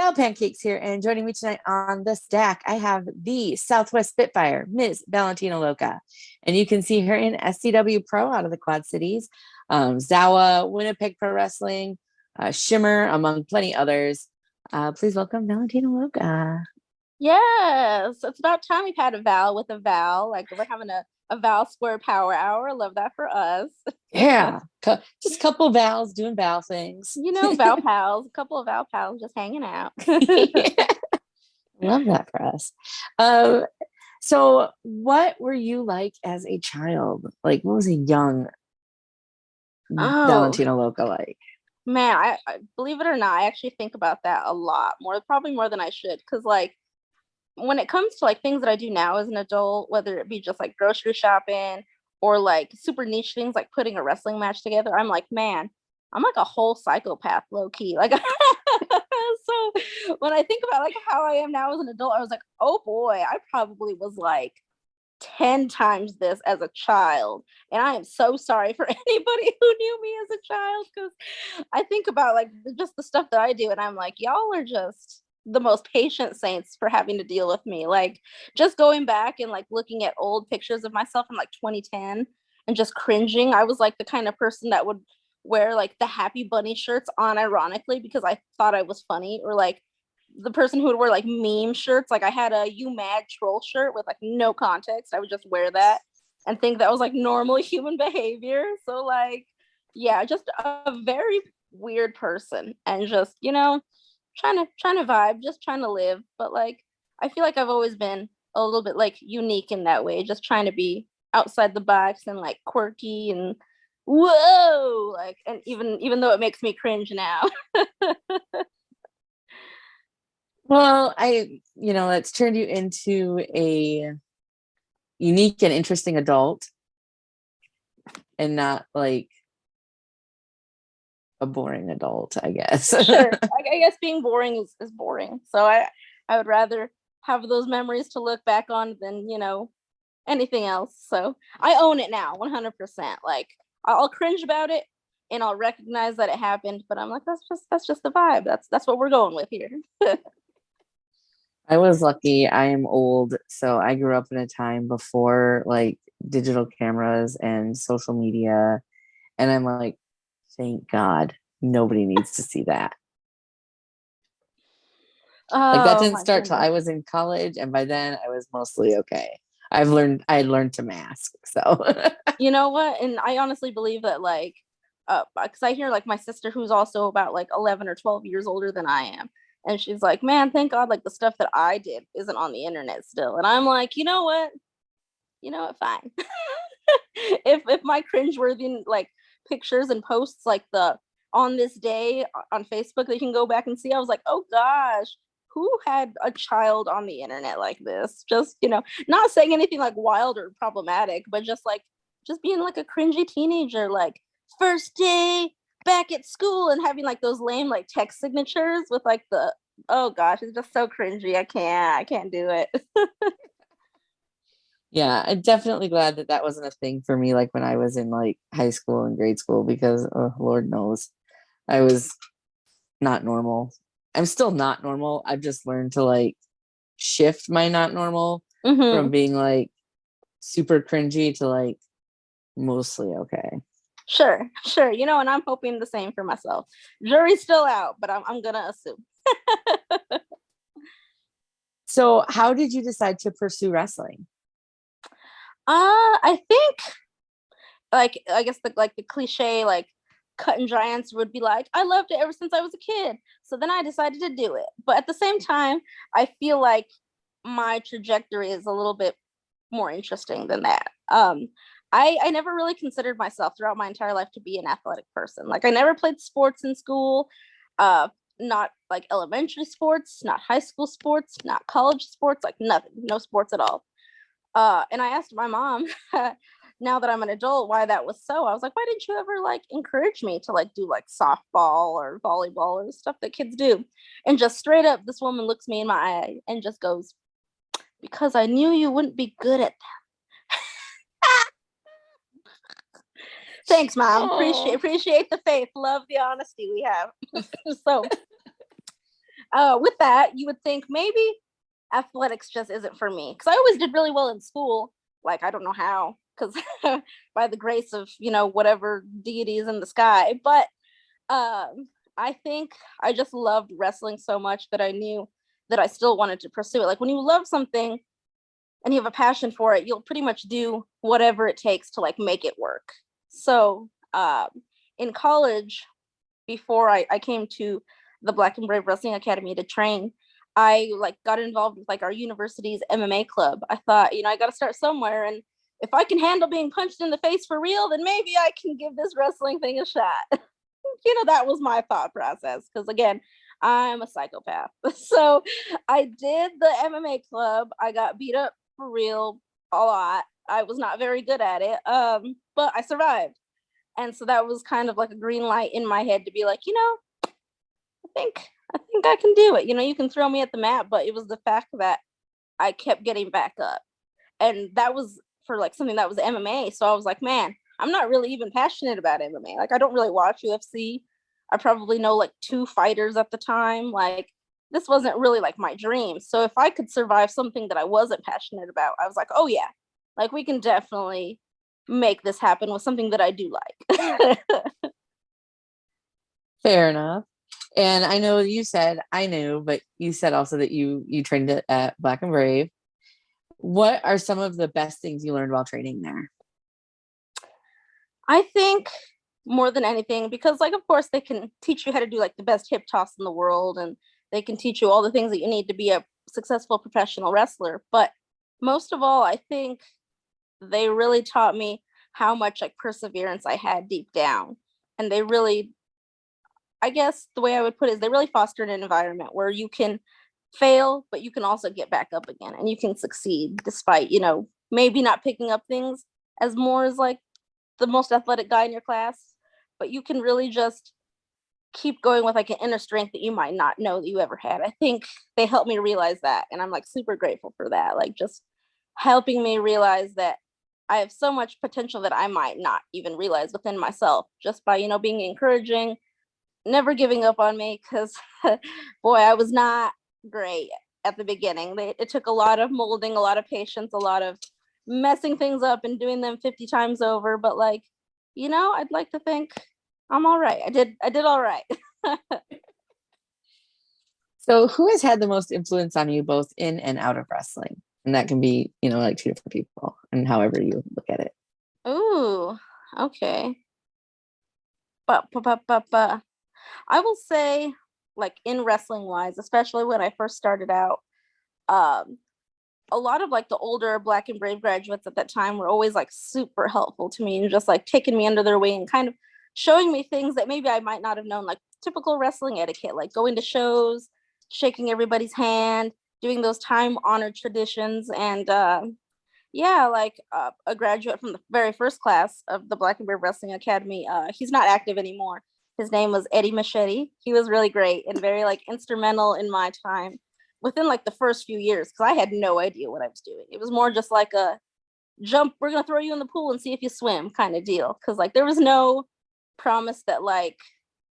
Val Pancakes here, and joining me tonight on the stack, I have the Southwest Spitfire, Ms. Valentina Loca. And you can see her in SCW Pro out of the Quad Cities, Zawa, Winnipeg Pro Wrestling, Shimmer, among plenty others. Please welcome Valentina Loca. Yes, it's about time we've had a Val with a Val. Like we're having a Val Square Power Hour. Love that for us. Yeah, just a couple of Vals doing Val things. Val pals, a couple of Val pals just hanging out. Yeah. Love that for us. So what were you like as a child? Like, what was a young Oh Valentina Loca like? man, I believe it or not, I actually think about that a lot more, probably more than I should, because like when it comes to like things that I do now as an adult, whether it be just like grocery shopping or like super niche things like putting a wrestling match together, I'm like, man, I'm like a whole psychopath low key. Like so when I think about like how I am now as an adult, I was like, oh boy, I probably was like 10 times this as a child. And I am so sorry for anybody who knew me as a child, because I think about like just the stuff that I do and I'm like, y'all are just the most patient saints for having to deal with me. Like just going back and like looking at old pictures of myself from like 2010 and just cringing. I was like the kind of person that would wear like the Happy Bunny shirts unironically because I thought I was funny, or like the person who would wear like meme shirts. Like I had a You Mad Troll shirt with like no context. I would just wear that and think that was like normal human behavior. So like, yeah, just a very weird person, and just, trying to vibe, just trying to live. But like I feel like I've always been a little bit like unique in that way, just trying to be outside the box and like quirky and whoa, like, and even though it makes me cringe now. Well, that's turned you into a unique and interesting adult and not like a boring adult, I guess. Sure. I guess being boring is boring. So I would rather have those memories to look back on than, anything else. So I own it now, 100%. Like I'll cringe about it and I'll recognize that it happened, but I'm like, that's just the vibe. That's what we're going with here. I was lucky. I am old, so I grew up in a time before like digital cameras and social media, and I'm like, thank God nobody needs to see that. Like that Oh didn't my start till goodness. I was in college, and by then I was mostly okay. I learned to mask. So You know what? And I honestly believe that like because I hear like my sister, who's also about like 11 or 12 years older than I am, and she's like, man, thank God like the stuff that I did isn't on the internet still. And I'm like, you know what, fine. If my cringeworthy like pictures and posts like the on this day on Facebook that you can go back and see, I was like, oh gosh, who had a child on the internet like this? Just, not saying anything like wild or problematic, but just being like a cringy teenager, like first day back at school and having like those lame like text signatures with like the, oh gosh, it's just so cringy. I can't do it. yeah, I'm definitely glad that that wasn't a thing for me like when I was in like high school and grade school, because oh, Lord knows I was not normal. I'm still not normal. I've just learned to like shift my not normal from Mm-hmm. being like super cringy to like mostly okay. Sure. And I'm hoping the same for myself. Jury's still out, but I'm gonna assume. So, how did you decide to pursue wrestling? I think like I guess the cliche like cut and dry answer would be like, I loved it ever since I was a kid. So then I decided to do it. But at the same time, I feel like my trajectory is a little bit more interesting than that. I never really considered myself throughout my entire life to be an athletic person. Like I never played sports in school, uh, not like elementary sports, not high school sports, not college sports, like nothing, no sports at all. And I asked my mom now that I'm an adult why that was so. I was like, why didn't you ever like encourage me to like do like softball or volleyball or stuff that kids do? And just straight up, this woman looks me in my eye and just goes, because I knew you wouldn't be good at that. Thanks, mom. Oh, Appreciate the faith, love the honesty we have. So with that, you would think maybe athletics just isn't for me, because I always did really well in school. Like, I don't know how, because by the grace of, whatever deities in the sky. But I think I just loved wrestling so much that I knew that I still wanted to pursue it. Like, when you love something and you have a passion for it, you'll pretty much do whatever it takes to like make it work. So in college, before I came to the Black and Brave Wrestling Academy to train, I like got involved with like our university's MMA club. I thought, I got to start somewhere, and if I can handle being punched in the face for real, then maybe I can give this wrestling thing a shot. That was my thought process, because again, I'm a psychopath. So I did the MMA club. I got beat up for real a lot. I was not very good at it, but I survived. And so that was kind of like a green light in my head to be like, I think I can do it. You can throw me at the mat, but it was the fact that I kept getting back up. And that was for like something that was MMA. So I was like, man, I'm not really even passionate about MMA. Like, I don't really watch UFC. I probably know like 2 fighters at the time. Like, this wasn't really like my dream. So if I could survive something that I wasn't passionate about, I was like, oh yeah, like we can definitely make this happen with something that I do like. Fair enough. And I know you said I knew, but you said also that you trained at Black and Brave. What are some of the best things you learned while training there? I think more than anything, because like of course they can teach you how to do like the best hip toss in the world, and they can teach you all the things that you need to be a successful professional wrestler. But most of all, I think they really taught me how much like perseverance I had deep down. And they really, I guess the way I would put it is they really fostered an environment where you can fail, but you can also get back up again and you can succeed despite, maybe not picking up things as more as like the most athletic guy in your class, but you can really just keep going with like an inner strength that you might not know that you ever had. I think they helped me realize that. And I'm like super grateful for that. Like, just helping me realize that I have so much potential that I might not even realize within myself, just by, being encouraging, never giving up on me. Cause boy, I was not great at the beginning. It took a lot of molding, a lot of patience, a lot of messing things up and doing them 50 times over. But like, I'd like to think I'm all right. I did all right. So, who has had the most influence on you both in and out of wrestling? And that can be, like 2 different people, and however you look at it. Ooh, okay. But I will say, like in wrestling wise, especially when I first started out, um, a lot of like the older Black and Brave graduates at that time were always like super helpful to me and just like taking me under their wing and kind of showing me things that maybe I might not have known, like typical wrestling etiquette, like going to shows, shaking everybody's hand, doing those time honored traditions. And yeah, like a graduate from the very first class of the Black and Brave Wrestling Academy. He's not active anymore. His name was Eddie Machete. He was really great and very like instrumental in my time within like the first few years, because I had no idea what I was doing. It was more just like a jump, we're gonna throw you in the pool and see if you swim kind of deal. Because like there was no promise that like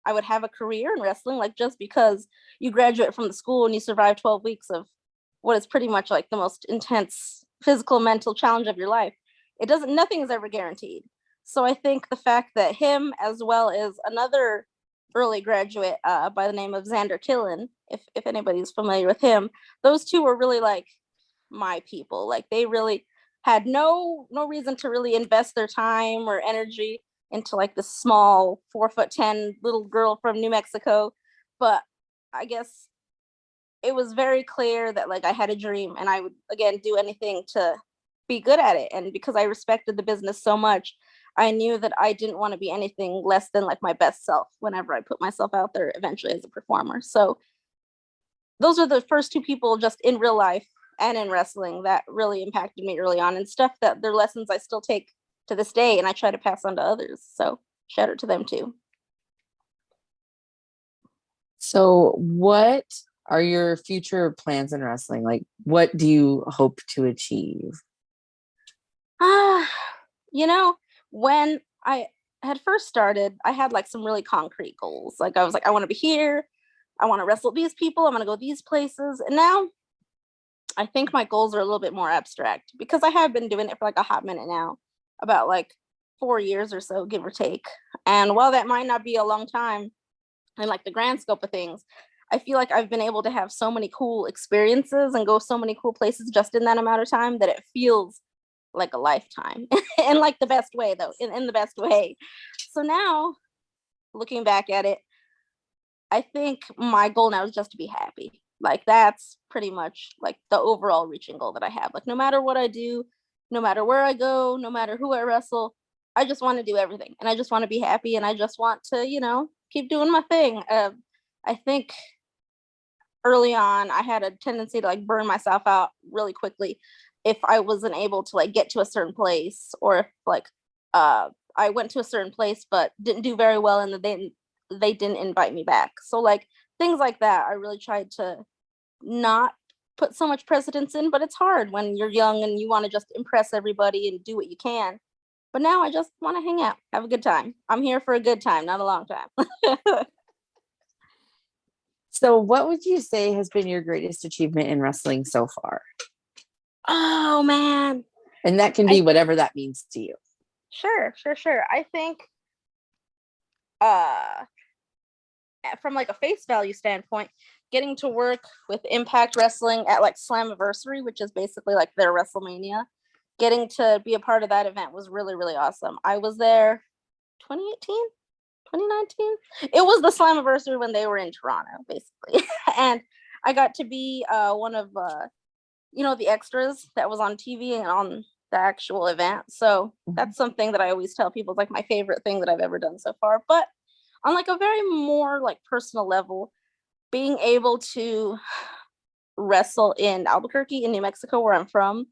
I would have a career in wrestling. Like, just because you graduate from the school and you survive 12 weeks of what is pretty much like the most intense physical mental challenge of your life, it doesn't, nothing is ever guaranteed. So I think the fact that him, as well as another early graduate by the name of Xander Killen, if anybody's familiar with him, those two were really like my people. Like, they really had no reason to really invest their time or energy into like this small 4'10" little girl from New Mexico. But I guess it was very clear that like I had a dream and I would again do anything to be good at it. And because I respected the business so much, I knew that I didn't want to be anything less than like my best self whenever I put myself out there eventually as a performer. So those are the first 2 people just in real life and in wrestling that really impacted me early on, and stuff that they're lessons I still take to this day and I try to pass on to others. So shout out to them too. So, what are your future plans in wrestling? Like, what do you hope to achieve? Ah, you know, when I had first started, I had like some really concrete goals. Like, I was like, I want to be here. I want to wrestle these people. I'm going to go these places. And now I think my goals are a little bit more abstract because I have been doing it for like a hot minute now, about like 4 years or so, give or take. And while that might not be a long time in like the grand scope of things, I feel like I've been able to have so many cool experiences and go so many cool places just in that amount of time that it feels like a lifetime in like the best way though, in the best way. So now looking back at it, I think my goal now is just to be happy. Like that's pretty much like the overall reaching goal that I have. Like no matter what I do, no matter where I go, no matter who I wrestle, I just want to do everything and I just want to be happy and I just want to, keep doing my thing. I think early on I had a tendency to like burn myself out really quickly if I wasn't able to like get to a certain place, or if like I went to a certain place but didn't do very well and they didn't invite me back. So like things like that, I really tried to not put so much precedence in, but it's hard when you're young and you want to just impress everybody and do what you can. But now I just want to hang out, have a good time. I'm here for a good time, not a long time. So, what would you say has been your greatest achievement in wrestling so far? Oh man. And that can be whatever that means to you. Sure. I think from like a face value standpoint, getting to work with Impact Wrestling at like Slammiversary, which is basically like their WrestleMania, getting to be a part of that event was really, really awesome. I was there 2018, 2019. It was the Slammiversary when they were in Toronto, basically. And I got to be one of the extras that was on TV and on the actual event. So that's something that I always tell people is like my favorite thing that I've ever done so far. But on like a very more like personal level, being able to wrestle in Albuquerque in New Mexico, where I'm from,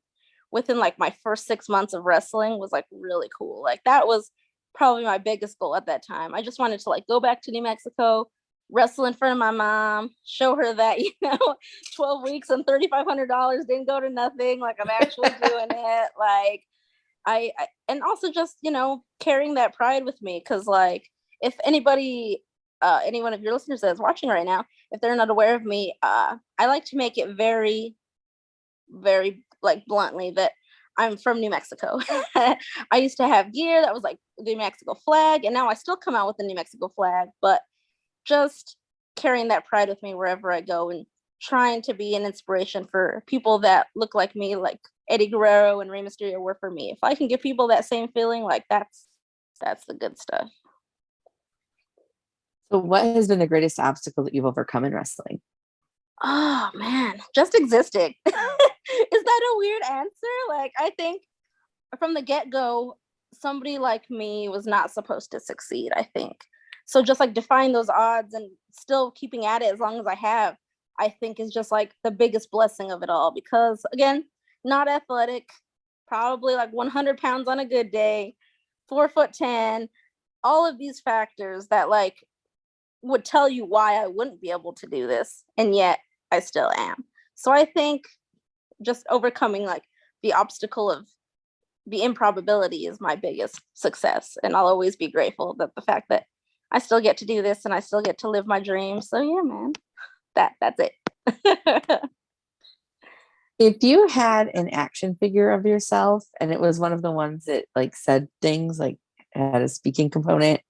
within like my first 6 months of wrestling was like really cool. Like that was probably my biggest goal at that time. I just wanted to like go back to New Mexico, wrestle in front of my mom, show her that 12 weeks and $3,500 didn't go to nothing. Like I'm actually doing it. Like I and also just carrying that pride with me, because like if anybody any one of your listeners that is watching right now, if they're not aware of me, I like to make it very, very like bluntly that I'm from New Mexico. I used to have gear that was like the New Mexico flag, and now I still come out with the New Mexico flag, but just carrying that pride with me wherever I go and trying to be an inspiration for people that look like me, like Eddie Guerrero and Rey Mysterio were for me. If I can give people that same feeling, like that's the good stuff. So, what has been the greatest obstacle that you've overcome in wrestling? Oh man, just existing. Is that a weird answer? Like I think from the get-go, somebody like me was not supposed to succeed, I think. So just like defying those odds and still keeping at it as long as I have, I think is just like the biggest blessing of it all. Because again, not athletic, probably like 100 pounds on a good day, 4'10", all of these factors that like would tell you why I wouldn't be able to do this, and yet I still am. So I think just overcoming like the obstacle of the improbability is my biggest success, and I'll always be grateful that the fact that I still get to do this and I still get to live my dreams. So yeah, man, that's it. If you had an action figure of yourself and it was one of the ones that like said things, like had a speaking component,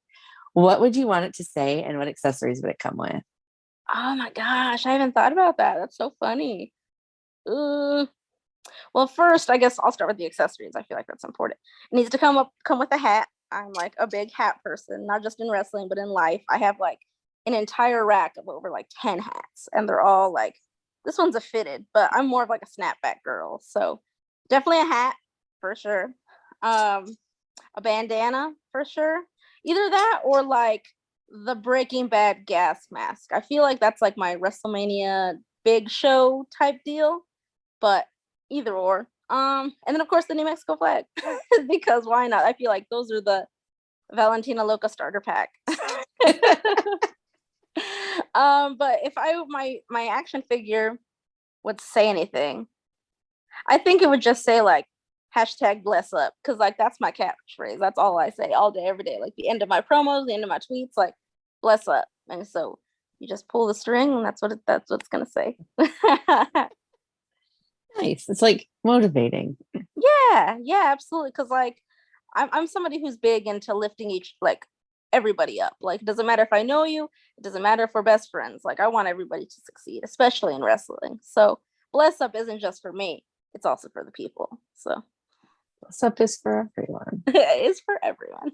what would you want it to say and what accessories would it come with? Oh my gosh, I haven't thought about that. That's so funny. Well, first, I guess I'll start with the accessories. I feel like that's important. It needs to come with a hat. I'm like a big hat person, not just in wrestling, but in life. I have like an entire rack of over like 10 hats, and they're all like, this one's a fitted, but I'm more of like a snapback girl. So definitely a hat for sure. A bandana for sure. Either that or like the Breaking Bad gas mask. I feel like that's like my WrestleMania big show type deal, but either or. And then of course the New Mexico flag, because why not? I feel like those are the Valentina Loca starter pack. But if my action figure would say anything, I think it would just say like #bless up, because like that's my catchphrase. That's all I say all day, every day. Like the end of my promos, the end of my tweets, like bless up. And so You just pull the string, and that's what it's gonna say. Nice. It's like motivating. Yeah, absolutely. Because like, I'm somebody who's big into lifting everybody up. Like, it doesn't matter if I know you. It doesn't matter if we're best friends. Like, I want everybody to succeed, especially in wrestling. So, bless up isn't just for me. It's also for the people. So, What's up is for everyone. it's for everyone.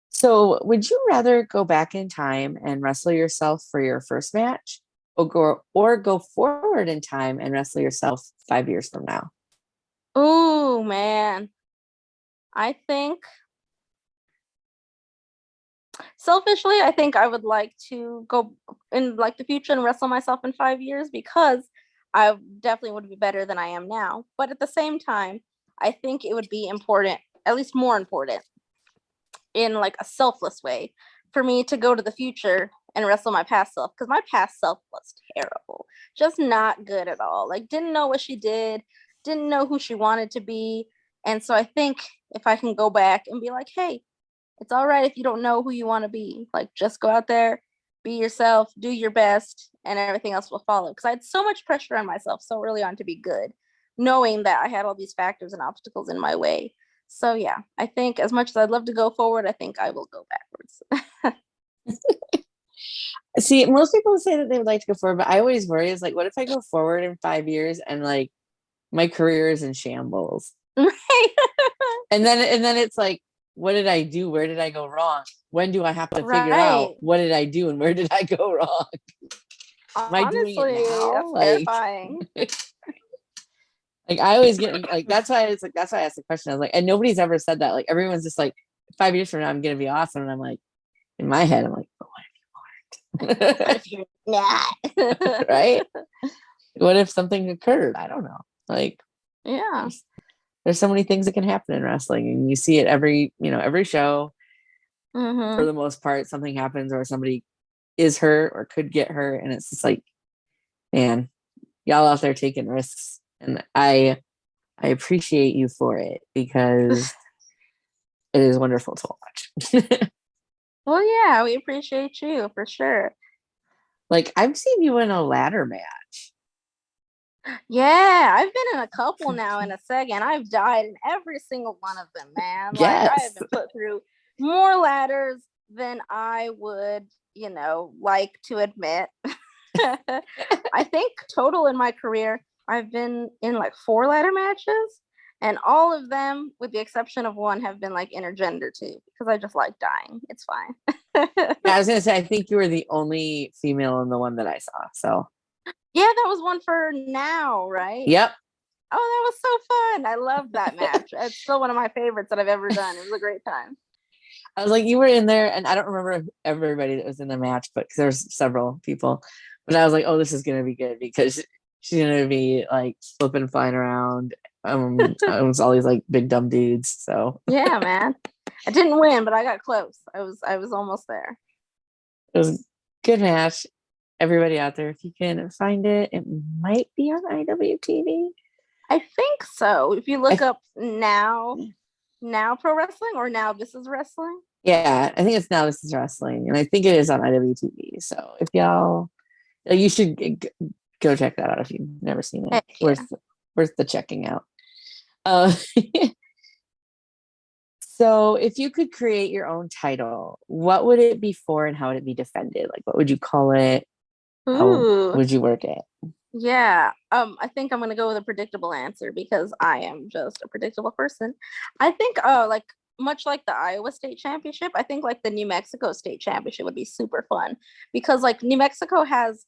So, would you rather go back in time and wrestle yourself for your first match, or go forward in time and wrestle yourself 5 years from now? Oh man, I think selfishly, I think I would like to go in like the future and wrestle myself in 5 years, because I definitely would be better than I am now. But at the same time, I think it would be important, at least more important, in like a selfless way, for me to go to the future and wrestle my past self, because my past self was terrible, just not good at all. Like, didn't know what she did, didn't know who she wanted to be. And so I think if I can go back and be like, hey, it's all right if you don't know who you want to be. Like, just go out there, be yourself, do your best, and everything else will follow. Because I had so much pressure on myself so early on to be good, knowing that I had all these factors and obstacles in my way. So yeah, I think as much as I'd love to go forward, I think I will go backwards. See, most people say that they would like to go forward, but I always worry is like, what if I go forward in 5 years and like my career is in shambles? And then it's like, what did I do? Where did I go wrong? When do I have to figure out Right. what did I do and where did I go wrong? Am I doing it Honestly, now? that's terrifying. Like I always get like that's why it's like that's why I asked the question. I was like, and nobody's ever said that. Like everyone's just like, 5 years from now, I'm gonna be awesome. And I'm like, in my head, I'm like, oh, what if you What weren't? if you're not? Right? What if something occurred? I don't know. Like Yeah. there's so many things that can happen in wrestling, and you see it every show. For Mm-hmm. the most part, something happens or somebody is hurt or could get hurt, and it's just like, man, y'all out there taking risks, and I appreciate you for it because it is wonderful to watch. Well, yeah, we appreciate you for sure. Like I've seen you in a ladder match. Yeah, I've been in a couple now in a second. I've died in every single one of them, man. Like, I have Yes. been put through more ladders than I would, like to admit. I think total in my career, I've been in like 4 ladder matches, and all of them, with the exception of one, have been like intergender too, because I just like dying. It's fine. Yeah, I was gonna say I think you were the only female in the one that I saw. So Yeah, that was one for now, right? yep. Oh, that was so fun. I love that match. It's still one of my favorites that I've ever done. It was a great time. I was like, you were in there, and I don't remember everybody that was in the match, but there's several people. But I was like, oh, this is gonna be good because she's gonna be like flipping, and flying around. It was all these like big dumb dudes. So Yeah, man. I didn't win, but I got close. I was almost there. it was a good match. Everybody out there, if you can find it, it might be on IWTV. I think so. If you look I, up now pro wrestling, or now this is wrestling. yeah, I think it's Now This Is Wrestling, and I think it is on IWTV. So if y'all, you should go check that out if you've never seen it. Heck yeah. Worth the checking out. Uh, so if you could create your own title, what would it be for, and how would it be defended? Like, what would you call it? How Ooh. would you work it? Yeah. I think I'm gonna go with a predictable answer, because I am just a predictable person. I think like much like the Iowa State Championship, I think like the New Mexico State Championship would be super fun, because like New Mexico has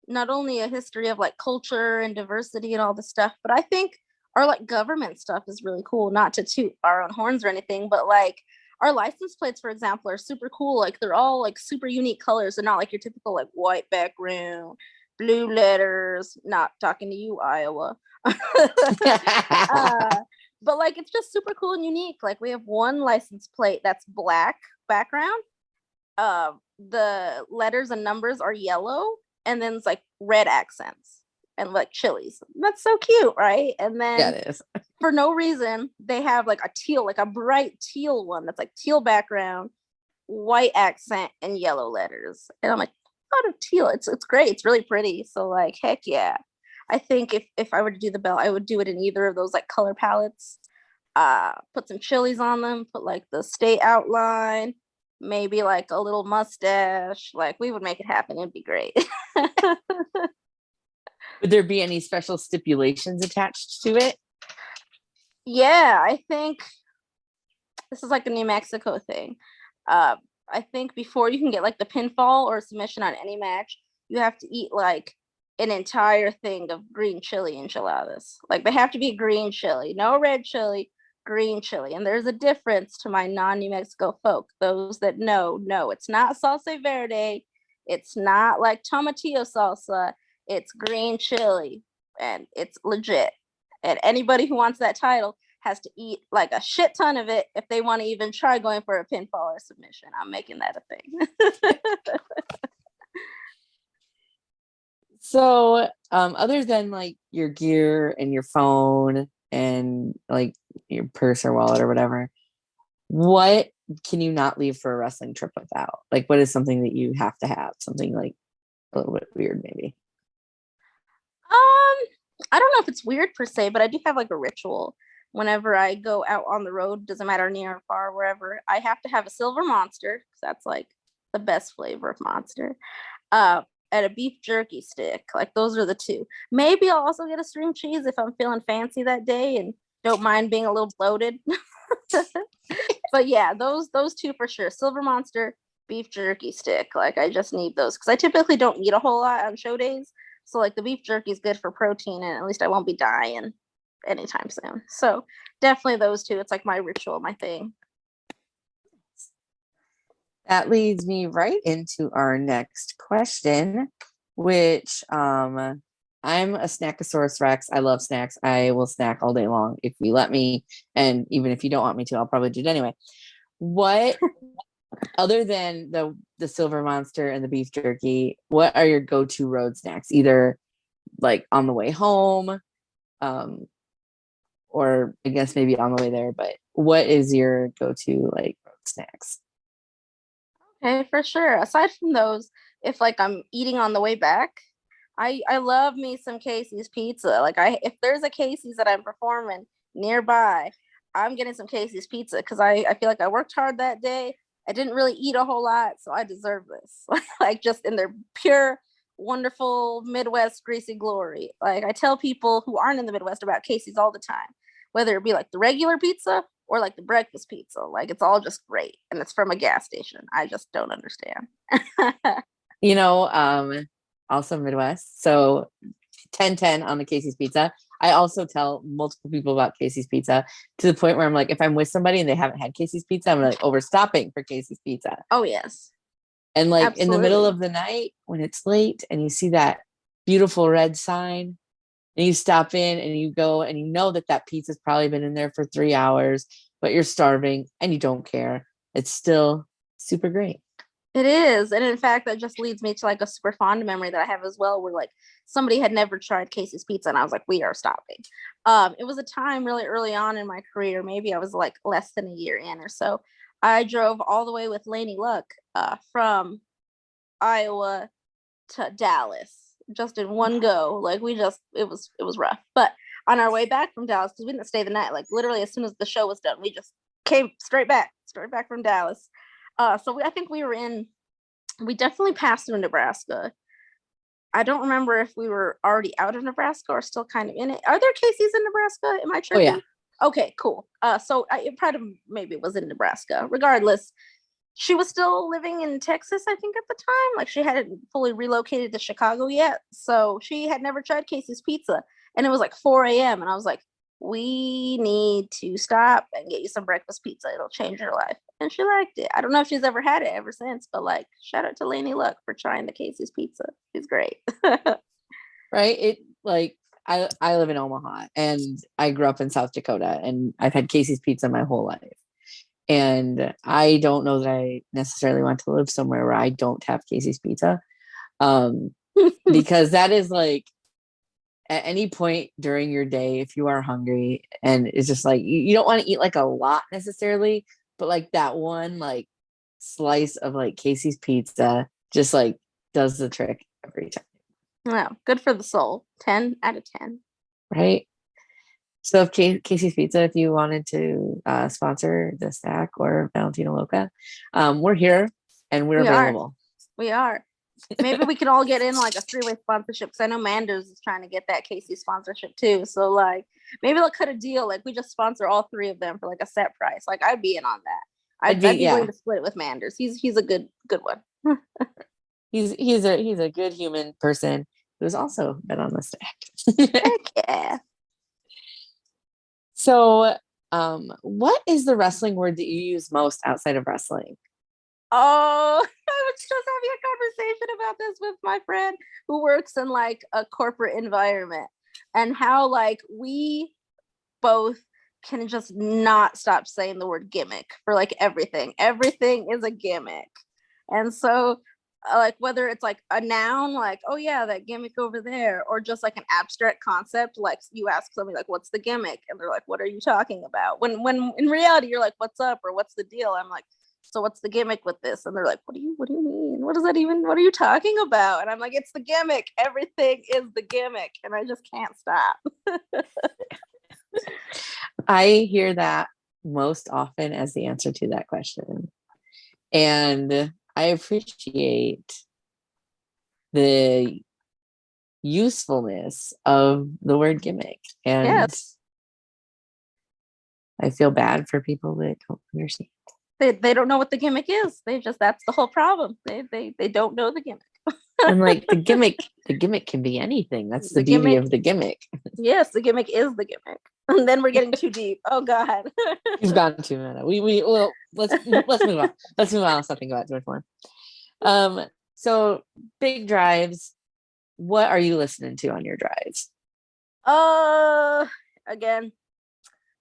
not only a history of like culture and diversity and all this stuff, but I think our like government stuff is really cool. Not to toot our own horns or anything, but like our license plates, for example, are super cool. Like, they're all like super unique colors. They're not like your typical like white background, blue letters. Not talking to you, Iowa. But like, it's just super cool and unique. Like, we have one license plate that's black background. The letters and numbers are yellow, and then it's like red accents and like chilies. That's so cute, right? And Yeah, then it is. for no reason, they have like a teal, like a bright teal one that's like teal background, white accent and yellow letters. And I'm like, out of teal. It's great. It's really pretty. So like, heck yeah. I think if I were to do the belt, I would do it in either of those like color palettes. Put some chilies on them, put like the state outline, maybe like a little mustache. Like we would make it happen. It'd be great. Would there be any special stipulations attached to it? Yeah, I think this is like a New Mexico thing. Uh, I think before you can get like the pinfall or submission on any match, you have to eat like an entire thing of green chili enchiladas. Like they have to be green chili, no red chili, green chili. And there's a difference to my non-New Mexico folk. Those that know, it's not salsa verde. It's not like tomatillo salsa. It's green chili and it's legit. And anybody who wants that title has to eat like a shit ton of it if they want to even try going for a pinfall or submission. I'm making that a thing. So, other than like your gear and your phone and like your purse or wallet or whatever, what can you not leave for a wrestling trip without? Like, what is something that you have to have? Something like a little bit weird, maybe. I don't know if it's weird per se, but I do have like a ritual. Whenever I go out on the road, doesn't matter near or far, wherever, I have to have a silver monster because that's like the best flavor of monster. Uh, and a beef jerky stick. Like those are the two. Maybe I'll also get a string cheese if I'm feeling fancy that day and don't mind being a little bloated. But yeah, those two for sure. Silver monster, beef jerky stick. Like I just need those because I typically don't eat a whole lot on show days. So like the beef jerky is good for protein, and at least I won't be dying anytime soon. So definitely those two. It's like my ritual, my thing. That leads me right into our next question, which I'm a snackosaurus rex. I love snacks. I will snack all day long if you let me. And even if you don't want me to, I'll probably do it anyway. What other than the silver monster and the beef jerky, what are your go-to road snacks? Either like on the way home, or I guess maybe on the way there, but what is your go-to like road snacks? Okay, for sure. Aside from those, if like I'm eating on the way back, I love me some Casey's pizza. Like if there's a Casey's that I'm performing nearby, I'm getting some Casey's pizza because I feel like I worked hard that day. I didn't really eat a whole lot, so I deserve this. Like just in their pure, wonderful Midwest greasy glory. Like I tell people who aren't in the Midwest about Casey's all the time, whether it be like the regular pizza or like the breakfast pizza. Like it's all just great. And it's from a gas station. I just don't understand. You know, also Midwest. So 10/10 on the Casey's pizza. I also tell multiple people about Casey's pizza to the point where I'm like, if I'm with somebody and they haven't had Casey's pizza, I'm like overstopping for Casey's pizza. Oh, yes. And like in the middle Absolutely. of the night when it's late and you see that beautiful red sign and you stop in and you go and you know that that pizza's probably been in there for 3 hours, but you're starving and you don't care. It's still super great. It is. And in fact, that just leads me to like a super fond memory that I have as well, where like somebody had never tried Casey's pizza and I was like, we are stopping. It was a time really early on in my career. Maybe I was like less than a year in or so. I drove all the way with Laney Luck from Iowa to Dallas just in one go. Like it was rough. But on our way back from Dallas, because we didn't stay the night, like literally as soon as the show was done, we just came straight back from Dallas. I think we definitely passed through Nebraska. I don't remember if we were already out of Nebraska or still kind of in it. Are there Casey's in Nebraska? Am I Oh yeah. tripping? Okay, cool. It probably maybe it was in Nebraska. Regardless, she was still living in Texas, I think, at the time. Like she hadn't fully relocated to Chicago yet. So she had never tried Casey's pizza. And it was like 4 a.m. And I was like, we need to stop and get you some breakfast pizza. It'll change your life. And she liked it. I don't know if she's ever had it ever since, but like shout out to Laney Luck for trying the Casey's pizza. She's great. Right. It like I live in Omaha and I grew up in South Dakota and I've had Casey's pizza my whole life. And I don't know that I necessarily want to live somewhere where I don't have Casey's pizza. Because that is like at any point during your day, if you are hungry and it's just like you don't want to eat like a lot necessarily, but like that one like slice of like Casey's pizza just like does the trick every time. Wow, good for the soul. 10 out of 10. Right. So if Casey's Pizza, if you wanted to sponsor the stack or Valentina Loca, we're here and we're We are. available. We are. Maybe we can all get in like a 3-way sponsorship, because I know Manders is trying to get that Casey sponsorship too. So like maybe they'll cut a deal. Like we just sponsor all 3 of them for like a set price. Like I'd be in on that. I'd be willing to split it with Manders. He's a good one. he's a good human person who's also been on the stack. Heck yeah. So what is the wrestling word that you use most outside of wrestling? Oh, I was just having a conversation about this with my friend who works in like a corporate environment, and how like we both can just not stop saying the word gimmick for like everything. Everything is a gimmick. And so like whether it's like a noun, like, oh yeah, that gimmick over there, or just like an abstract concept, like you ask somebody like, what's the gimmick? And they're like, what are you talking about? When in reality you're like, what's up, or what's the deal? I'm like, so what's the gimmick with this? And they're like, what do you mean? What does that even, what are you talking about? And I'm like, it's the gimmick. Everything is the gimmick. And I just can't stop. I hear that most often as the answer to that question. And I appreciate the usefulness of the word gimmick. And Yes. I feel bad for people that don't understand. They don't know what the gimmick is. They just, that's the whole problem. They don't know the gimmick. And like the gimmick can be anything. That's the beauty gimmick, of the gimmick. Yes, the gimmick is the gimmick. And then we're getting too deep. Oh God. You've gotten too meta. Well, let's move on. Let's move on. Let's not think about it too much more. So big drives. What are you listening to on your drives? Again,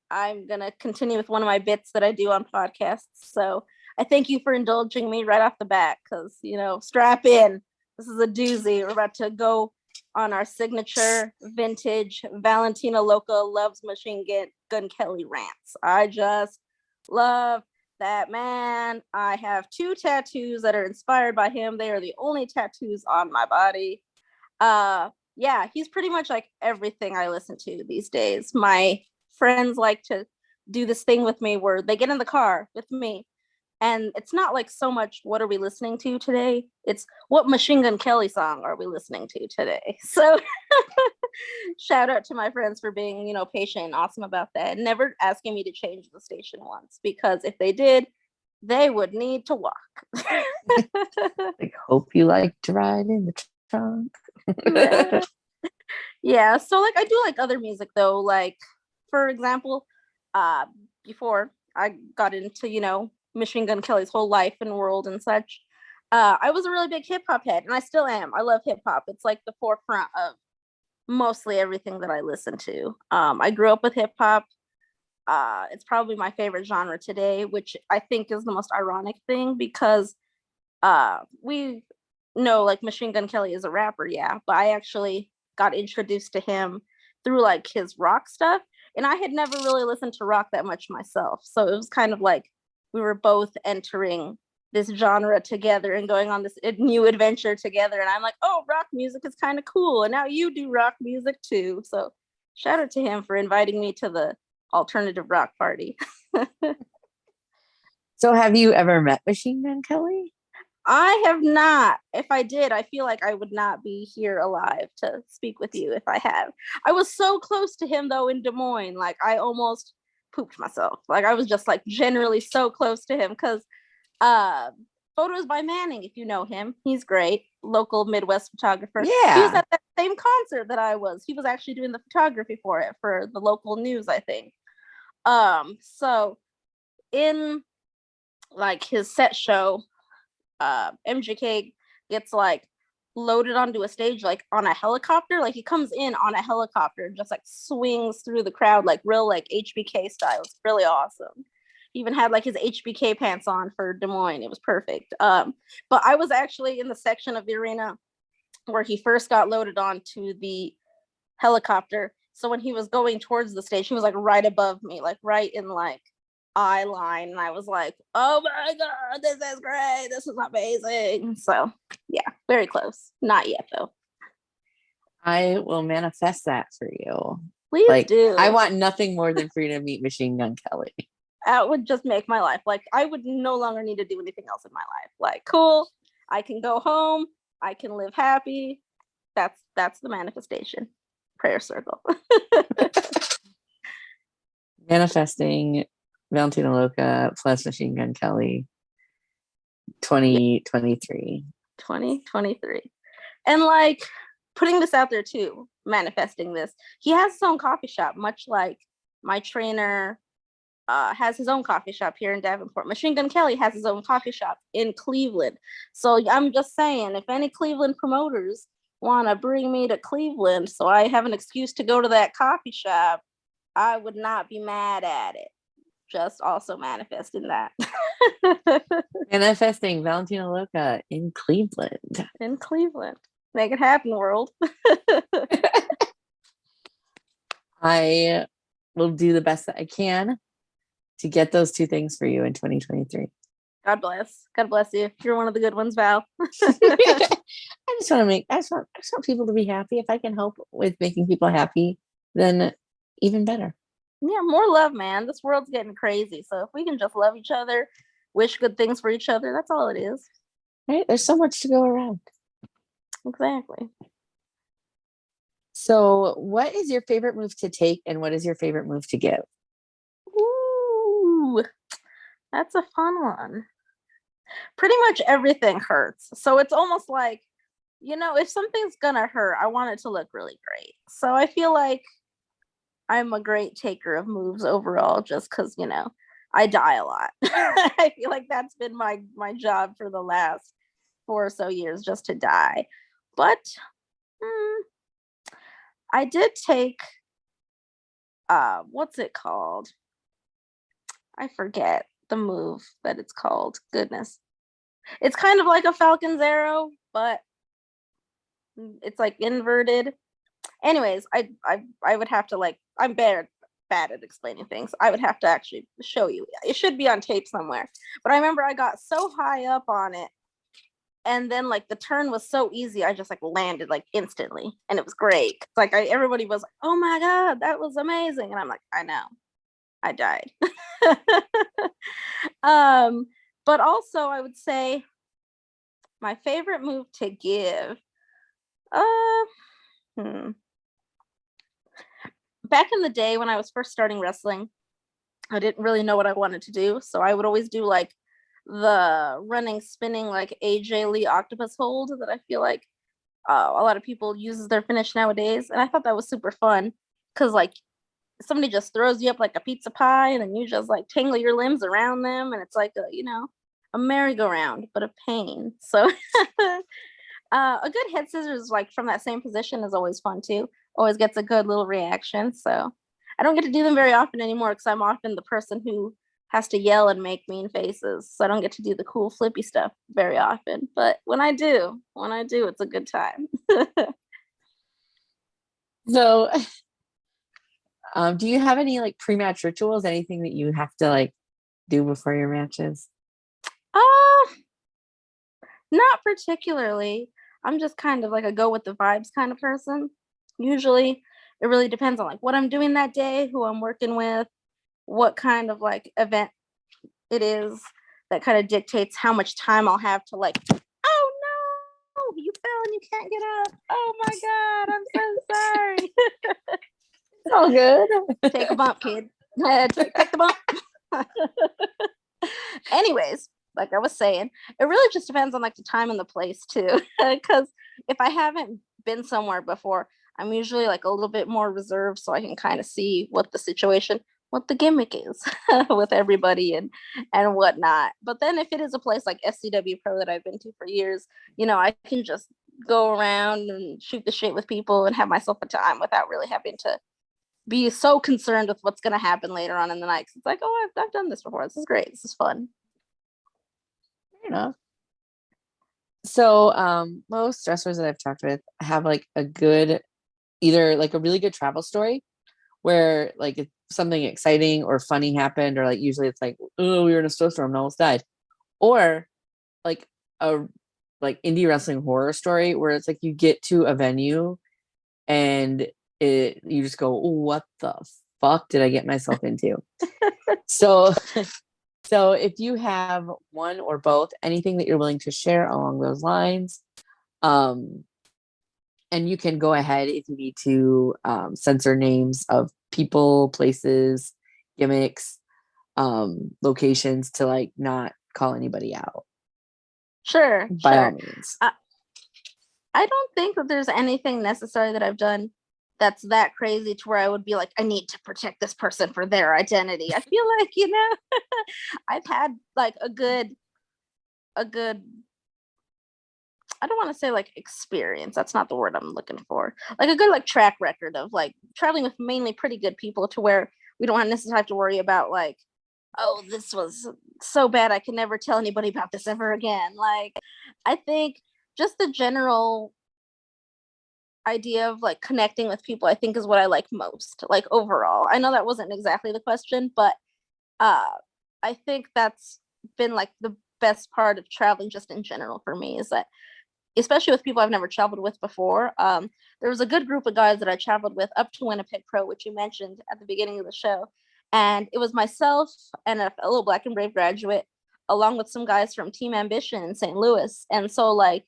I'm gonna continue with one of my bits that I do on podcasts. So I thank you for indulging me right off the bat, because strap in. This is a doozy. We're about to go on our signature vintage Valentina Loca loves Machine Gun Kelly rants. I just love that man. I have 2 tattoos that are inspired by him. They are the only tattoos on my body. Yeah, he's pretty much like everything I listen to these days. My friends like to do this thing with me where they get in the car with me, and it's not like so much what are we listening to today, it's what Machine Gun Kelly song are we listening to today. So shout out to my friends for being patient and awesome about that, and never asking me to change the station once, because if they did, they would need to walk. Like, hope you like to ride in the trunk. Yeah, so like I do like other music though, like for example, before I got into Machine Gun Kelly's whole life and world and such, I was a really big hip hop head, and I still am. I love hip hop. It's like the forefront of mostly everything that I listen to. I grew up with hip hop. It's probably my favorite genre today, which I think is the most ironic thing, because we know like Machine Gun Kelly is a rapper, yeah, but I actually got introduced to him through like his rock stuff, and I had never really listened to rock that much myself. So it was kind of like we were both entering this genre together and going on this new adventure together. And I'm like, oh, rock music is kind of cool, and now you do rock music too. So shout out to him for inviting me to the alternative rock party. So have you ever met Machine Gun Kelly? I have not. If I did, I feel like I would not be here alive to speak with you if I had. I was so close to him though in Des Moines. Like I almost pooped myself. Like I was just like generally so close to him, because Photos by Manning, if you know him, he's great. Local Midwest photographer. Yeah. He was at that same concert that I was. He was actually doing the photography for it for the local news, I think. So in like his set show, MGK gets like loaded onto a stage like on a helicopter. Like he comes in on a helicopter and just like swings through the crowd like real like HBK style. It's really awesome. He even had like his HBK pants on for Des Moines. It was perfect. But I was actually in the section of the arena where he first got loaded onto the helicopter. So when he was going towards the stage, he was like right above me, like right in like eye line, and I was like, oh my god, this is great, this is amazing. So yeah, very close. Not yet though. I will manifest that for you. Please Like, do. I want nothing more than for you to meet Machine Gun Kelly. That would just make my life. Like, I would no longer need to do anything else in my life. Like, cool, I can go home, I can live happy. That's the manifestation. Prayer circle. Manifesting Valentina Loca plus Machine Gun Kelly 2023. 2023. And like putting this out there too, manifesting this. He has his own coffee shop, much like my trainer has his own coffee shop here in Davenport. Machine Gun Kelly has his own coffee shop in Cleveland. So I'm just saying, if any Cleveland promoters want to bring me to Cleveland so I have an excuse to go to that coffee shop, I would not be mad at it. Just also manifesting that. Manifesting Valentina Loca in Cleveland. In Cleveland. Make it happen, world. I will do the best that I can to get those two things for you in 2023. God bless. God bless you. You're one of the good ones, Val. I just want people to be happy. If I can help with making people happy, then even better. Yeah, more love, man. This world's getting crazy. So if we can just love each other, wish good things for each other, that's all it is. Right? There's so much to go around. Exactly. So what is your favorite move to take and what is your favorite move to give? Ooh, that's a fun one. Pretty much everything hurts. So it's almost like, if something's gonna hurt, I want it to look really great. So I feel like I'm a great taker of moves overall, just because, I die a lot. I feel like that's been my job for the last 4 or so years, just to die. But I did take, what's it called? I forget the move that it's called. Goodness. It's kind of like a Falcon's arrow, but it's like inverted. Anyways, I would have to, like, I'm bad at explaining things. I would have to actually show you. It should be on tape somewhere. But I remember I got so high up on it, and then like the turn was so easy, I just like landed like instantly, and it was great. Like everybody was like, "Oh my god, that was amazing," and I'm like, "I know, I died." But also I would say my favorite move to give. Back in the day when I was first starting wrestling, I didn't really know what I wanted to do, so I would always do like the running, spinning, like AJ Lee octopus hold that I feel like a lot of people use as their finish nowadays, and I thought that was super fun because like somebody just throws you up like a pizza pie, and then you just like tangle your limbs around them, and it's like a merry-go-round, but a pain. So a good head scissors like from that same position is always fun too. Always gets a good little reaction. So I don't get to do them very often anymore because I'm often the person who has to yell and make mean faces. So I don't get to do the cool flippy stuff very often. But when I do, it's a good time. So do you have any like pre-match rituals? Anything that you have to like do before your matches? Not particularly. I'm just kind of like a go with the vibes kind of person. Usually it really depends on like what I'm doing that day, who I'm working with, what kind of like event it is, that kind of dictates how much time I'll have to like, oh no, you fell and you can't get up. Oh my god, I'm so sorry. It's all good. Take a bump, kid. Take the bump. Anyways, like I was saying, it really just depends on like the time and the place too. Because if I haven't been somewhere before, I'm usually like a little bit more reserved, so I can kind of see what the gimmick is with everybody and whatnot. But then if it is a place like SCW Pro that I've been to for years, I can just go around and shoot the shit with people and have myself a time without really having to be so concerned with what's going to happen later on in the night. 'Cause it's like, oh, I've done this before. This is great. This is fun. Fair enough. So most wrestlers that I've talked with have like a good, either like a really good travel story where like if something exciting or funny happened, or like usually it's like, oh, we were in a snowstorm and almost died, or like a like indie wrestling horror story where it's like you get to a venue and you just go, what the fuck did I get myself into? So so if you have one or both, anything that you're willing to share along those lines, um and you can go ahead if you need to censor names of people, places, gimmicks, locations to like not call anybody out. Sure, By all sure. means. I don't think that there's anything necessary that I've done that's that crazy to where I would be like, I need to protect this person for their identity. I feel like, I've had like a good, I don't want to say like experience. That's not the word I'm looking for. Like a good like track record of like traveling with mainly pretty good people to where we don't necessarily have to worry about like, oh, this was so bad I can never tell anybody about this ever again. Like, I think just the general idea of like connecting with people, I think is what I like most, like overall. I know that wasn't exactly the question, but uh I think that's been like the best part of traveling just in general for me, is that especially with people I've never traveled with before. There was a good group of guys that I traveled with up to Winnipeg Pro, which you mentioned at the beginning of the show. And it was myself and a fellow Black and Brave graduate, along with some guys from Team Ambition in St. Louis. And so, like,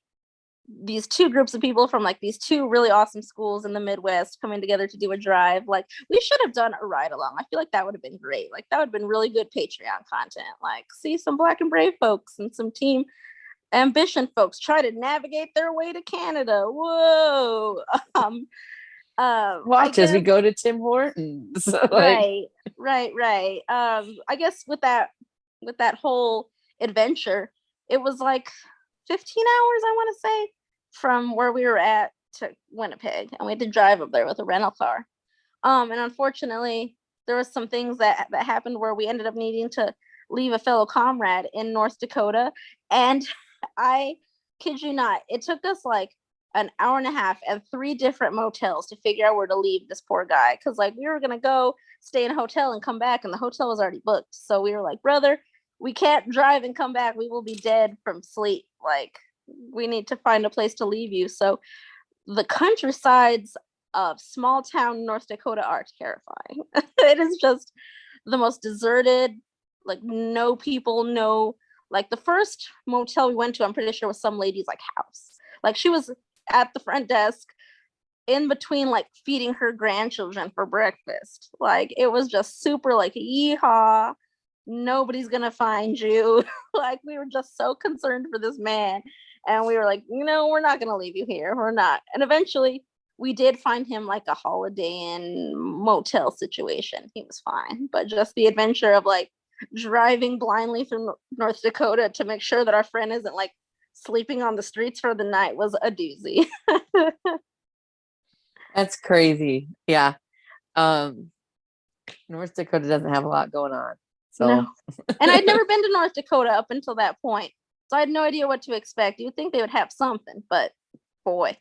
these two groups of people from like these two really awesome schools in the Midwest coming together to do a drive. Like, we should have done a ride along. I feel like that would have been great. Like, that would have been really good Patreon content. Like, see some Black and Brave folks and some Team Ambition folks try to navigate their way to Canada. Whoa. I Watch as we guess go to Tim Hortons. Like, right, right. I guess with that whole adventure, it was like 15 hours, I want to say, from where we were at to Winnipeg, and we had to drive up there with a rental car. And unfortunately, there was some things that happened where we ended up needing to leave a fellow comrade in North Dakota, and I kid you not, it took us like an hour and a half and three different motels to figure out where to leave this poor guy, because like we were gonna go stay in a hotel and come back, and the hotel was already booked. So we were like, brother, we can't drive and come back. We will be dead from sleep. Like, we need to find a place to leave you. So the countrysides of small town North Dakota are terrifying. It is just the most deserted, like no people, no, like the first motel we went to, I'm pretty sure was some lady's like house. Like, she was at the front desk in between like feeding her grandchildren for breakfast. Like, it was just super like, yeehaw, nobody's gonna find you. Like, we were just so concerned for this man, and we were like, we're not gonna leave you here, we're not. And eventually we did find him like a Holiday Inn motel situation. He was fine, but just the adventure of like driving blindly through North Dakota to make sure that our friend isn't like sleeping on the streets for the night was a doozy. that's crazy. Yeah. Um, North Dakota doesn't have a lot going on. No. So And I'd never been to North Dakota up until that point. So I had no idea what to expect. You'd think they would have something, but boy,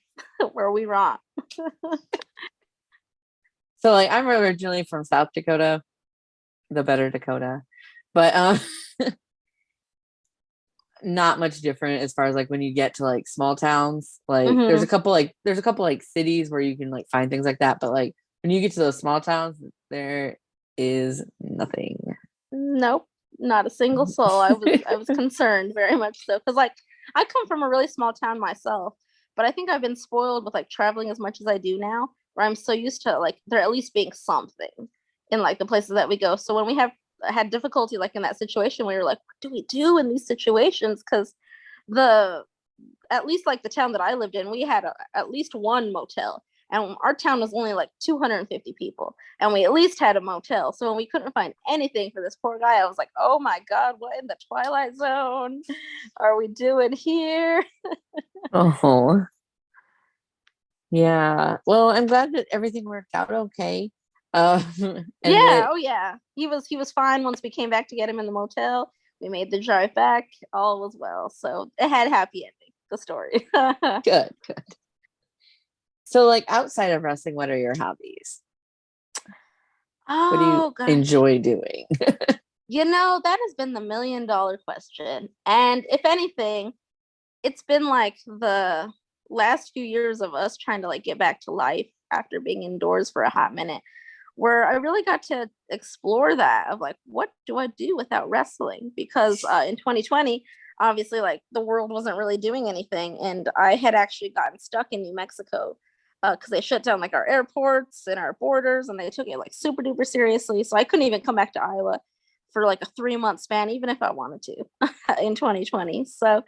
were we wrong. so like I'm originally from South Dakota, the better Dakota. But not much different as far as like when you get to like small towns. Like there's a Mm-hmm. couple like cities where you can like find things like that, but like when you get to those small towns, there is nothing. Nope, not a single soul. I was concerned very much so, because like I come from a really small town myself, but I think I've been spoiled with like traveling as much as I do now, where I'm so used to like there at least being something in like the places that we go. So when we have had difficulty like in that situation, we were like, what do we do in these situations? Because the at least like the town that I lived in, we had at least one motel. And our town was only like 250 people, and we at least had a motel. So when we couldn't find anything for this poor guy, I was like, oh my God, what in the Twilight Zone are we doing here? Oh, yeah. Well, I'm glad that everything worked out okay. And Yeah, that oh yeah. He was fine once we came back to get him in the motel. We made the drive back, all was well. So it had a happy ending, the story. good, good. So like outside of wrestling, what are your hobbies? What do you Oh gosh. enjoy doing? That has been the $1,000,000 question. And if anything, it's been like the last few years of us trying to like get back to life after being indoors for a hot minute, where I really got to explore that of like, what do I do without wrestling? Because in 2020, obviously, like the world wasn't really doing anything. And I had actually gotten stuck in New Mexico because they shut down like our airports and our borders and they took it like super duper seriously. So I couldn't even come back to Iowa for like a 3 month span, even if I wanted to in 2020. So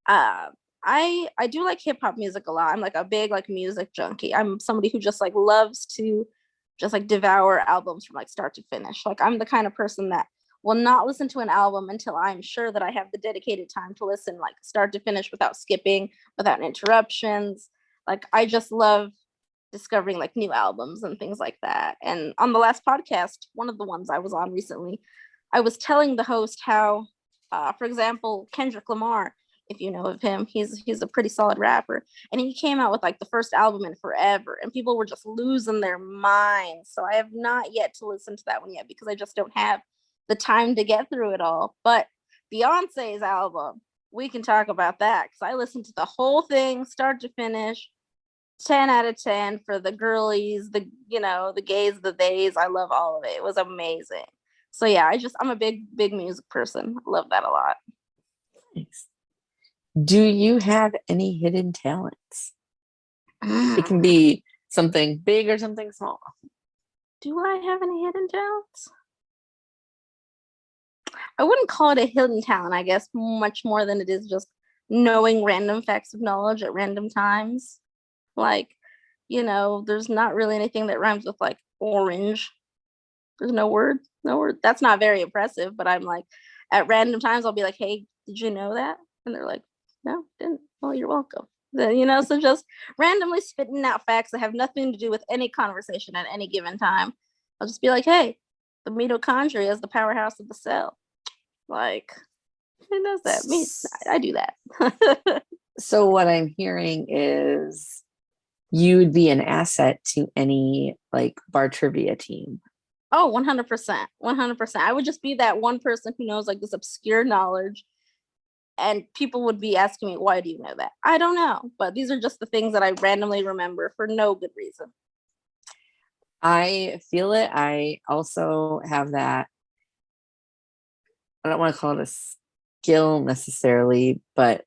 uh, I do like hip hop music a lot. I'm like a big like music junkie. I'm somebody who just like loves to just like devour albums from like start to finish. Like I'm the kind of person that will not listen to an album until I'm sure that I have the dedicated time to listen like start to finish without skipping, without interruptions. Like I just love discovering like new albums and things like that. And on the last podcast, one of the ones I was on recently, I was telling the host how, for example, Kendrick Lamar, if you know of him, he's a pretty solid rapper, and he came out with like the first album in forever, and people were just losing their minds. So I have not yet to listen to that one yet because I just don't have the time to get through it all. But Beyonce's album, we can talk about that because I listened to the whole thing, start to finish. 10 out of 10 for the girlies, the gays, the theys. I love all of it. It was amazing. So yeah, I'm a big music person. I love that a lot. Nice. Do you have any hidden talents? It can be something big or something small. Do I have any hidden talents? I wouldn't call it a hidden talent, I guess, much more than it is just knowing random facts of knowledge at random times. Like, there's not really anything that rhymes with like orange. There's no word, no word. That's not very impressive, but I'm like, at random times, I'll be like, hey, did you know that? And they're like, no, didn't. Well, you're welcome. So just randomly spitting out facts that have nothing to do with any conversation at any given time. I'll just be like, hey, the mitochondria is the powerhouse of the cell. Like, who knows that? Me, I do that. So what I'm hearing is you would be an asset to any like bar trivia team. Oh, 100%. 100%. I would just be that one person who knows like this obscure knowledge. And people would be asking me, why do you know that? I don't know. But these are just the things that I randomly remember for no good reason. I feel it. I also have that. I don't want to call it a skill necessarily, but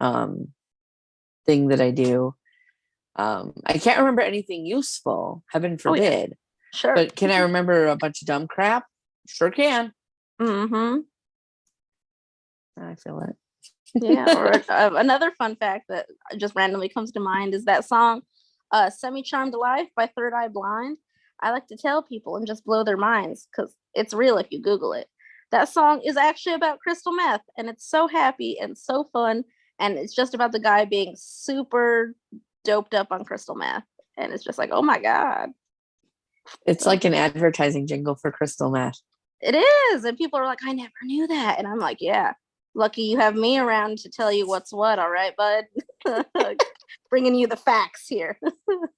thing that I do. I can't remember anything useful, heaven forbid. Oh, yeah. Sure. But can I remember a bunch of dumb crap? Sure can. Mm-hmm. I feel it. Yeah. Or another fun fact that just randomly comes to mind is that song, Semi Charmed Life by Third Eye Blind. I like to tell people and just blow their minds because it's real if you Google it. That song is actually about crystal meth, and it's so happy and so fun. And it's just about the guy being super doped up on crystal meth. And it's just like, oh my God. It's like an advertising jingle for crystal meth. It is. And people are like, I never knew that. And I'm like, yeah, lucky you have me around to tell you what's what. All right, bud. Bringing you the facts here.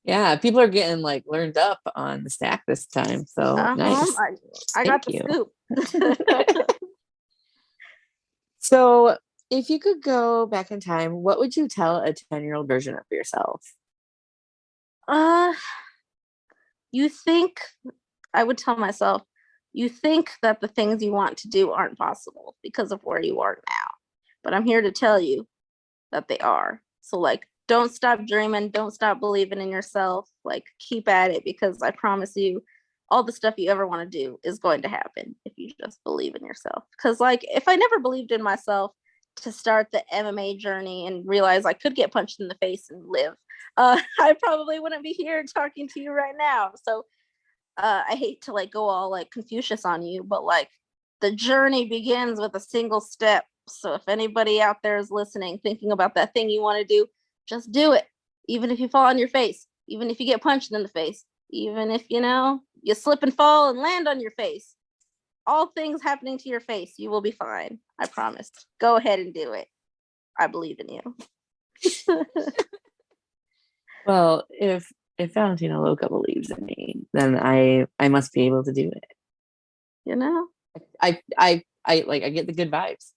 Yeah, people are getting like learned up on the stack this time. So nice. I got the scoop. So if you could go back in time, what would you tell a 10-year-old version of yourself? You think, I would tell myself, you think that the things you want to do aren't possible because of where you are now. But I'm here to tell you that they are. So like, don't stop dreaming. Don't stop believing in yourself. Like, keep at it because I promise you, all the stuff you ever want to do is going to happen if you just believe in yourself. Because like, if I never believed in myself to start the MMA journey and realize I could get punched in the face and live, I probably wouldn't be here talking to you right now. So I hate to like go all like Confucius on you, but like the journey begins with a single step. So if anybody out there is listening, thinking about that thing you want to do, just do it. Even if you fall on your face, even if you get punched in the face, even if, you slip and fall and land on your face, all things happening to your face, you will be fine. I promise. Go ahead and do it. I believe in you. Well, if if Valentina Loca believes in me, then I must be able to do it. You know, I get the good vibes.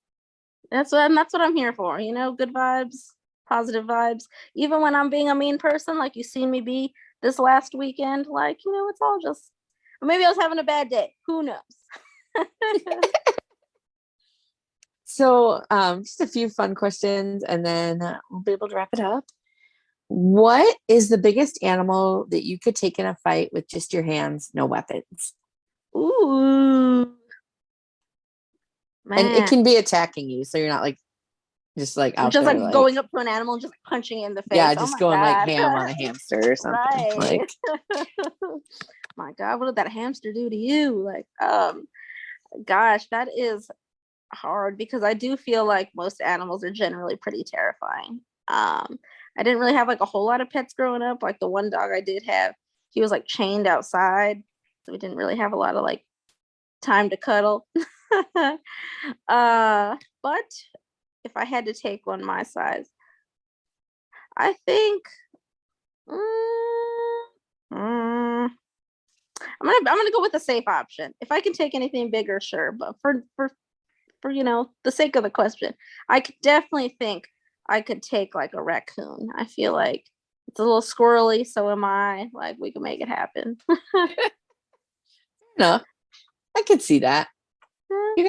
that's what I'm here for. You know, good vibes, positive vibes. Even when I'm being a mean person, like you seen me be this last weekend, like, you know, it's all just, or maybe I was having a bad day. Who knows? So, just a few fun questions, and then we'll be able to wrap it up. What is the biggest animal that you could take in a fight with just your hands, no weapons? Ooh, And it man. can be attacking you, so you're not like just like out Just there like like going up to an animal and just punching it in the face. yeah, Oh just my going like god. ham on a hamster or something. Right. Like My god, what did that hamster do to you? Like, gosh, that is hard because I do feel like most animals are generally pretty terrifying. I didn't really have like a whole lot of pets growing up. Like the one dog I did have, he was like chained outside, so we didn't really have a lot of like time to cuddle. But if I had to take one my size, I think mm, mm, I'm gonna go with the safe option. If I can take anything bigger, sure. But for you know the sake of the question, I could definitely think I could take like a raccoon. I feel like it's a little squirrely, so am I. Like we can make it happen. no, I could see that. You're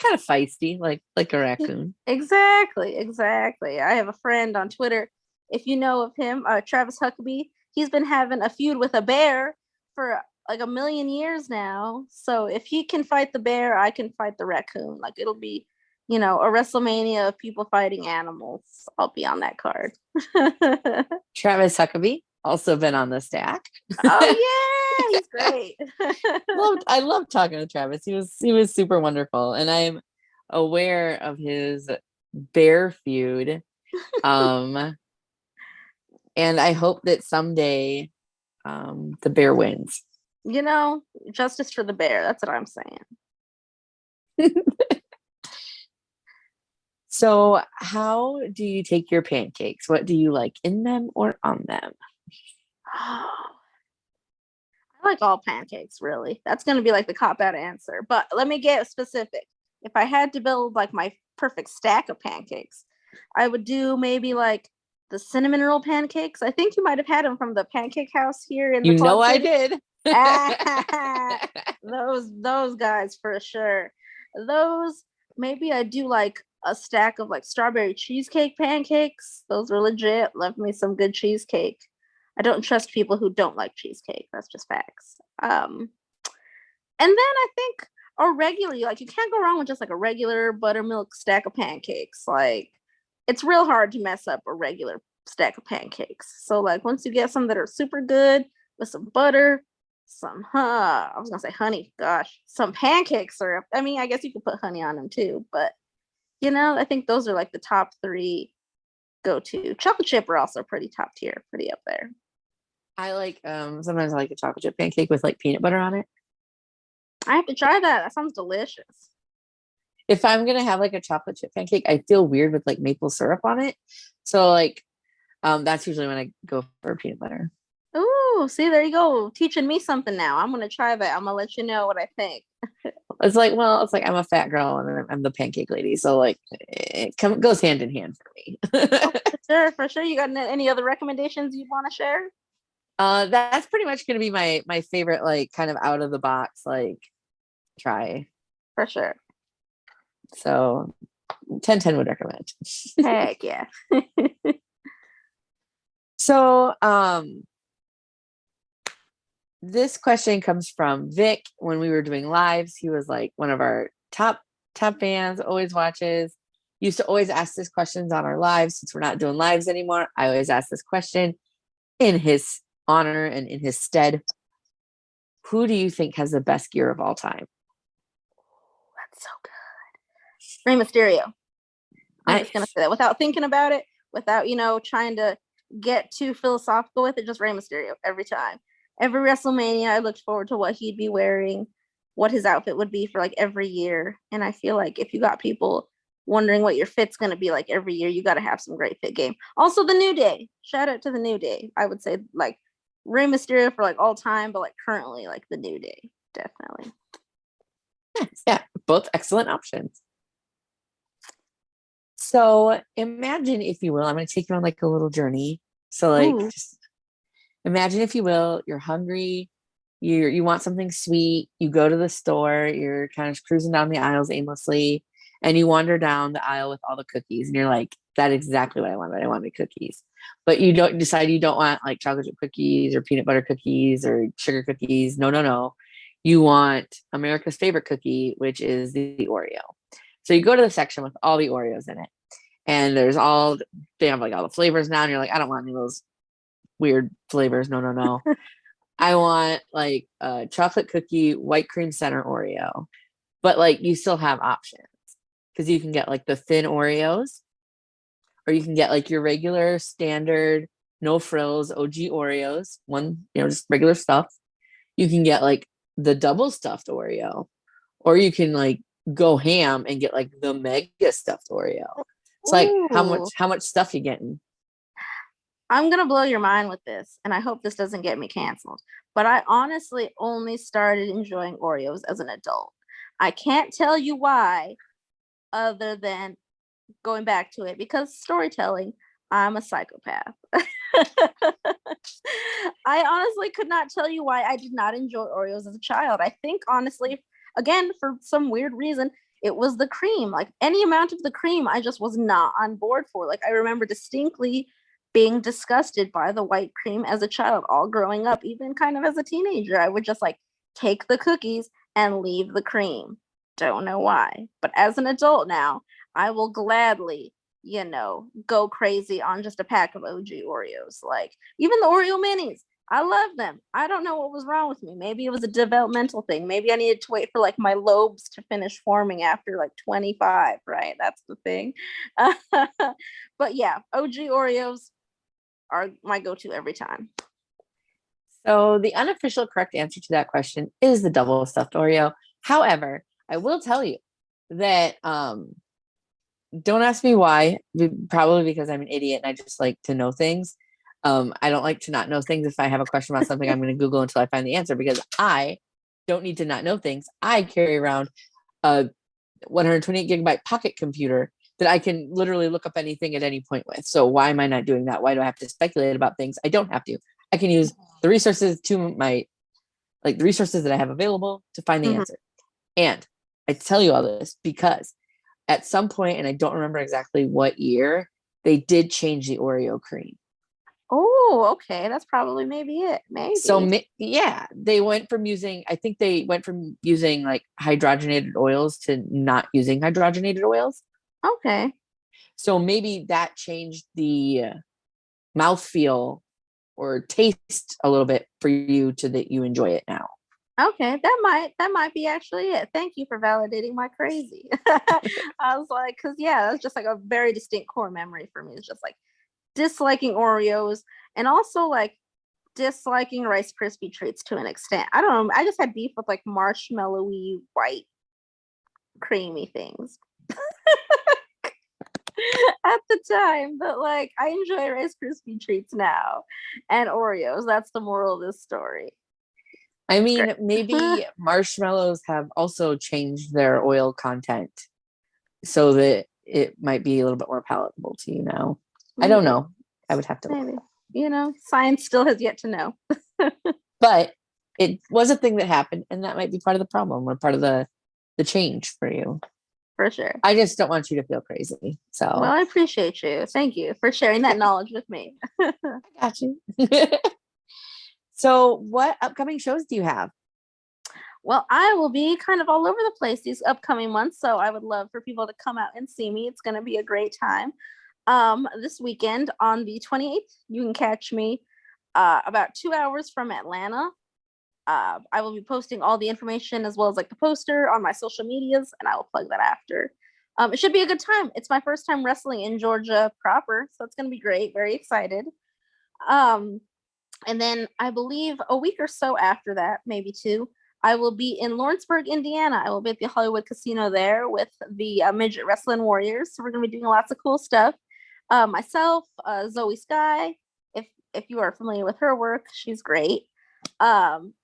kind of feisty, like a raccoon. Exactly, exactly. I have a friend on Twitter. If you know of him, Travis Huckabee, he's been having a feud with a bear for like a million years now. So if he can fight the bear, I can fight the raccoon. Like it'll be, you know, a WrestleMania of people fighting animals. I'll be on that card. Oh Travis Huckabee also been on the stack. yeah, he's great. I loved talking to Travis. He was super wonderful, and I'm aware of his bear feud. And I hope that someday the bear wins. You know, justice for the bear. That's what I'm saying. So, how do you take your pancakes? What do you like in them or on them? I like all pancakes, really. That's going to be like the cop out answer. But let me get specific. If I had to build like my perfect stack of pancakes, I would do maybe like the cinnamon roll pancakes. I think you might have had them from the pancake house here in the You know Quad I City. did. Those guys for sure. Those maybe I do like a stack of like strawberry cheesecake pancakes. Those are legit. Love me some good cheesecake. I don't trust people who don't like cheesecake. That's just facts. And then I think a regular, like you can't go wrong with just like a regular buttermilk stack of pancakes. Like it's real hard to mess up a regular stack of pancakes. So like once you get some that are super good with some butter, some I was gonna say honey, gosh, some pancake syrup. I mean, I guess you could put honey on them too, but you know, I think those are like the top three go to. Chocolate chip are also pretty top tier, pretty up there. I like sometimes I like a chocolate chip pancake with like peanut butter on it. I have to try that. That sounds delicious. If I'm gonna have like a chocolate chip pancake, I feel weird with like maple syrup on it. So like that's usually when I go for peanut butter. Ooh, see, there you go. Teaching me something now. I'm gonna try that. I'm gonna let you know what I think. It's like I'm a fat girl and I'm the pancake lady. So like goes hand in hand for me. Oh, for sure, for sure. You got any other recommendations you want to share? That's pretty much gonna be my favorite, like kind of out of the box, like try. For sure. So 10/10 would recommend. Heck yeah. So this question comes from Vic. When we were doing lives, he was like one of our top fans, always watches. Used to always ask this questions on our lives. Since we're not doing lives anymore, I always ask this question in his honor and in his stead. Who do you think has the best gear of all time? That's so good. Rey Mysterio. I'm just gonna Nice. say that without thinking about it, without trying to get too philosophical with it. Just Rey Mysterio every time. Every WrestleMania, I looked forward to what he'd be wearing, what his outfit would be for like every year. And I feel like if you got people wondering what your fit's gonna be like every year, you got to have some great fit game. Also, the New Day. Shout out to the New Day. I would say like Rey Mysterio for like all time, but like currently like the New Day, definitely. Yeah, both excellent options. So imagine, if you will, I'm going to take you on like a little journey. So like, just imagine, if you will, you're hungry, you want something sweet, you go to the store, you're kind of cruising down the aisles aimlessly, and you wander down the aisle with all the cookies, and you're like, that's exactly what I wanted. I wanted cookies. But you don't decide, you don't want like chocolate chip cookies or peanut butter cookies or sugar cookies. No, no, no. You want America's favorite cookie, which is the Oreo. So you go to the section with all the Oreos in it. And they have like all the flavors now. And you're like, I don't want any of those weird flavors. No, no, no. I want like a chocolate cookie, white cream center Oreo. But like, you still have options, because you can get like the thin Oreos, or you can get like your regular standard, no frills, OG Oreos, just regular stuff. You can get like the double stuffed Oreo, or you can like go ham and get like the mega stuffed Oreo. It's like, how much stuff you getting? I'm gonna blow your mind with this, and I hope this doesn't get me canceled. But I honestly only started enjoying Oreos as an adult. I can't tell you why, other than going back to it, because storytelling, I'm a psychopath. I honestly could not tell you why I did not enjoy Oreos as a child. I think honestly, again, for some weird reason, it was the cream. Like any amount of the cream, I just was not on board for. Like I remember distinctly being disgusted by the white cream as a child, all growing up, even kind of as a teenager. I would just like take the cookies and leave the cream. Don't know why. But as an adult now, I will gladly, go crazy on just a pack of OG Oreos. Like even the Oreo minis, I love them. I don't know what was wrong with me. Maybe it was a developmental thing. Maybe I needed to wait for like my lobes to finish forming after like 25, right? That's the thing. But yeah, OG Oreos are my go-to every time. So the unofficial correct answer to that question is the double stuffed Oreo. However, I will tell you that don't ask me why. Probably because I'm an idiot and I just like to know things. I don't like to not know things. If I have a question about something, I'm going to Google until I find the answer, because I don't need to not know things. I carry around a 128 gigabyte pocket computer that I can literally look up anything at any point with. So why am I not doing that? Why do I have to speculate about things? I don't have to. I can use the resources the resources that I have available to find the answer. And I tell you all this because at some point, and I don't remember exactly what year, they did change the Oreo cream. Oh, okay. That's probably maybe it. Maybe. So yeah, they went from using like hydrogenated oils to not using hydrogenated oils. Okay. So maybe that changed the mouthfeel or taste a little bit for you to that you enjoy it now. Okay, that might be actually it. Thank you for validating my crazy. I was like, because yeah, that's just like a very distinct core memory for me. It's just like disliking Oreos and also like disliking Rice Krispie treats to an extent. I don't know. I just had beef with like marshmallowy white creamy things at the time, but like I enjoy Rice Krispie treats now and Oreos. That's the moral of this story. I mean, maybe marshmallows have also changed their oil content so that it might be a little bit more palatable to you now. Maybe. I don't know. I would have to maybe. Science still has yet to know. But it was a thing that happened, and that might be part of the problem or part of the change for you. For sure. I just don't want you to feel crazy. So well, I appreciate you. Thank you for sharing that knowledge with me. I got you. So what upcoming shows do you have? Well, I will be kind of all over the place these upcoming months, so I would love for people to come out and see me. It's going to be a great time. This weekend on the 28th, you can catch me about 2 hours from Atlanta. I will be posting all the information as well as like the poster on my social medias, and I will plug that after. It should be a good time. It's my first time wrestling in Georgia proper, so it's going to be great. Very excited. And then I believe a week or so after that, maybe 2, I will be in Lawrenceburg, Indiana. I will be at the Hollywood Casino there with the Midget Wrestling Warriors. So we're going to be doing lots of cool stuff. Myself, Zoe Sky. If if you are familiar with her work, she's great.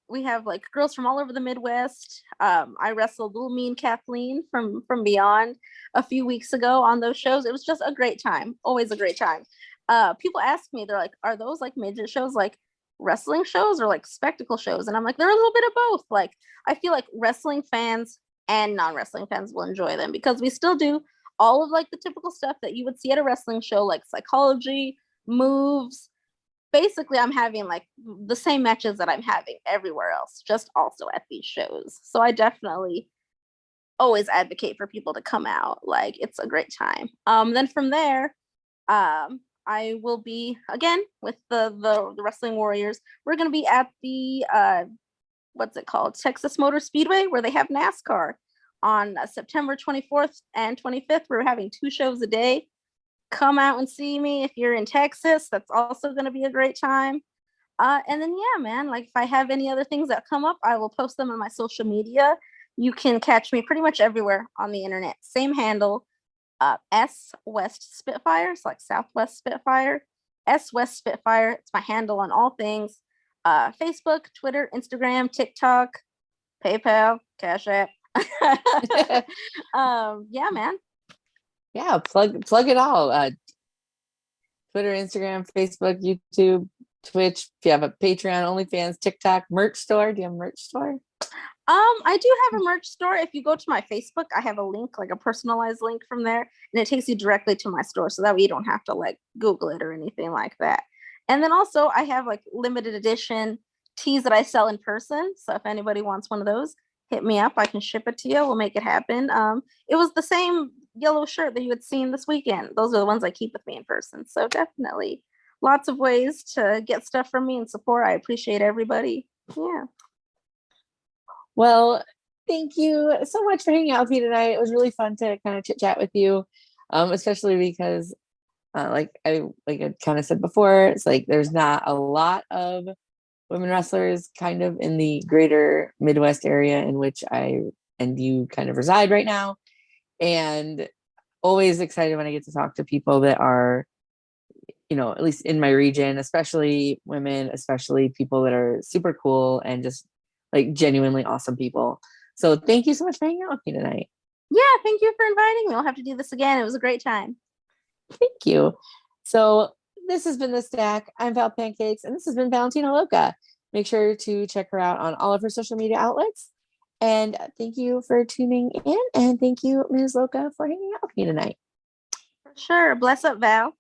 We have like girls from all over the Midwest. I wrestled Little Mean Kathleen from Beyond a few weeks ago on those shows. It was just a great time. Always a great time. People ask me, they're like, are those like midget shows like wrestling shows or like spectacle shows? And I'm like, they're a little bit of both. Like, I feel like wrestling fans and non-wrestling fans will enjoy them because we still do all of like the typical stuff that you would see at a wrestling show, like psychology, moves. Basically, I'm having like the same matches that I'm having everywhere else, just also at these shows. So I definitely always advocate for people to come out. Like, it's a great time. Then from there, I will be again with the Wrestling Warriors. We're gonna be at the what's it called? Texas Motor Speedway, where they have NASCAR on September 24th and 25th. We're having 2 shows a day. Come out and see me if you're in Texas. That's also going to be a great time. And then, yeah, man, like if I have any other things that come up, I will post them on my social media. You can catch me pretty much everywhere on the internet. Same handle, S West Spitfire. It's like Southwest Spitfire. S West Spitfire. It's my handle on all things. Facebook, Twitter, Instagram, TikTok, PayPal, Cash App. Yeah, man. Yeah, plug it all. Twitter, Instagram, Facebook, YouTube, Twitch. If you have a Patreon, OnlyFans, TikTok, merch store. Do you have a merch store? I do have a merch store. If you go to my Facebook, I have a link, like a personalized link from there, and it takes you directly to my store. So that way you don't have to like Google it or anything like that. And then also I have like limited edition teas that I sell in person. So if anybody wants one of those, hit me up. I can ship it to you. We'll make it happen. It was the same yellow shirt that you had seen this weekend. Those are the ones I keep with me in person. So definitely lots of ways to get stuff from me and support. I appreciate everybody. Yeah. Well, thank you so much for hanging out with me tonight. It was really fun to kind of chit chat with you, especially because, like I kind of said before, it's like there's not a lot of women wrestlers kind of in the greater Midwest area in which I and you kind of reside right now, and always excited when I get to talk to people that are, at least in my region, especially women, especially people that are super cool and just like genuinely awesome people. So thank you so much for hanging out with me tonight. Yeah, thank you for inviting me. We'll have to do this again. It was a great time. Thank you. So this has been The Stack. I'm Val Pancakes, and this has been Valentina Loca. Make sure to check her out on all of her social media outlets. And thank you for tuning in. And thank you, Ms. Loca, for hanging out with me tonight. For sure. Bless up, Val.